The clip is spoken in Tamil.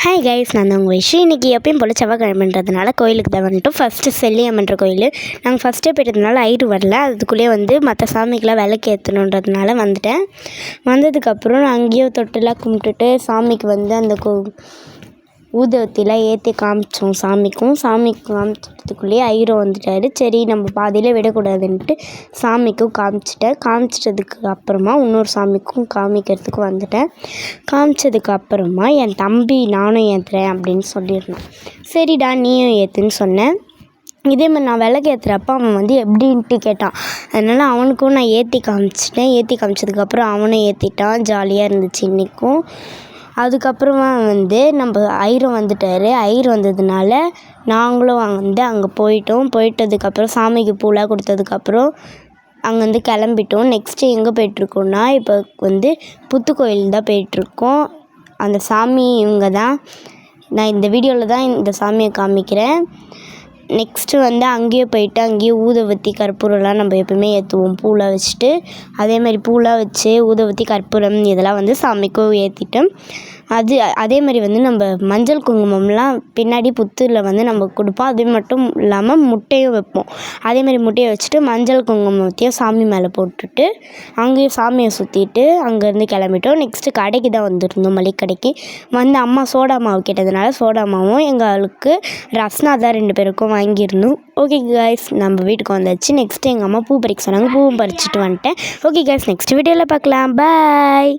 ஹாய் கைஸ், நான் தான் உங்கள் விஷயம். இன்றைக்கி எப்பயும் போல் செவ்வாய்க்கிழமைன்றதுனால கோயிலுக்கு தான் வந்துட்டோம். ஃபஸ்ட்டு செல்லியம்மன்ற கோயில். நாங்கள் ஃபஸ்ட்டே போய்ட்டதுனால ஐயர் வரல. அதுக்குள்ளேயே மற்ற சாமிக்கெலாம் விளக்கு ஏற்றணுன்றதுனால வந்துட்டேன். வந்ததுக்கப்புறம் அங்கேயும் தொட்டுலாம் கும்பிட்டுட்டு சாமிக்கு அந்த ஊதுவத்திலாம் ஏற்றி காமிச்சோம். சாமிக்கு காமிச்சதுக்குள்ளேயே ஐயரும் வந்துட்டார். சரி, நம்ம பாதியிலே விடக்கூடாதுன்ட்டு சாமிக்கும் காமிச்சிட்டதுக்கு அப்புறமா இன்னொரு சாமிக்கும் காமிக்கிறதுக்கு வந்துட்டேன். காமிச்சதுக்கு அப்புறமா என் தம்பி நானும் ஏற்றுறேன் அப்படின்னு சொல்லியிருந்தான். சரிடா நீயும் ஏற்றுன்னு சொன்னேன். இதே மாதிரி நான் விளக்கு ஏற்றுறப்ப அவன் எப்படின்ட்டு கேட்டான். அதனால் அவனுக்கும் நான் ஏற்றி காமிச்சிட்டேன். ஏற்றி காமிச்சதுக்கப்புறம் அவனும் ஏற்றிட்டான். ஜாலியாக இருந்துச்சு இன்றைக்கும். அதுக்கப்புறமா நம்ம ஐயரும் வந்துட்டார். ஐயர் வந்ததுனால நாங்களும் அங்கே போயிட்டதுக்கப்புறம் சாமிக்கு பூலாம் கொடுத்ததுக்கப்புறம் அங்கேருந்து கிளம்பிட்டோம். நெக்ஸ்ட்டு எங்கே போய்ட்ருக்கோன்னா, இப்போ புத்துக்கோயில் தான் போய்ட்ருக்கோம். அந்த சாமி இவங்க தான். நான் இந்த வீடியோவில் தான் இந்த சாமியை காமிக்கிறேன். நெக்ஸ்ட்டு அங்கேயே போயிட்டு அங்கேயே ஊதுவத்தி கற்பூரம்லாம் நம்ம எப்பவுமே ஏற்றுவோம். பூலாம் வச்சுட்டு அதேமாதிரி பூலாம் வச்சு ஊதுவத்தி கற்பூரம் இதெல்லாம் சாமிக்கும் ஏற்றிட்டு அதேமாதிரி நம்ம மஞ்சள் குங்குமம்லாம் பின்னாடி புத்தில் நம்ம கொடுப்போம். அது மட்டும் இல்லாமல் முட்டையும் வைப்போம். அதேமாதிரி முட்டையை வச்சுட்டு மஞ்சள் குங்குமத்தையும் சாமி மேலே போட்டுட்டு அங்கேயும் சாமியை சுற்றிட்டு அங்கேருந்து கிளம்பிட்டோம். நெக்ஸ்ட்டு கடைக்கு தான் வந்திருந்தோம், மளிகை கடைக்கு. அம்மா சோடா மாவு கேட்டதுனால சோடா மாவும் எங்களுக்கு ரஸ்னா தான் 2 பேருக்கும் வாங்கியிருந்தோம். ஓகே கைஸ், நம்ம வீட்டுக்கு வந்தாச்சு. நெக்ஸ்ட்டு எங்கள் அம்மா பூ பறிக்க சொன்னாங்க. பூவும் பறிச்சுட்டு வந்துட்டேன். ஓகே கைஸ், நெக்ஸ்ட் வீடியோவில் பார்க்கலாம். பாய்.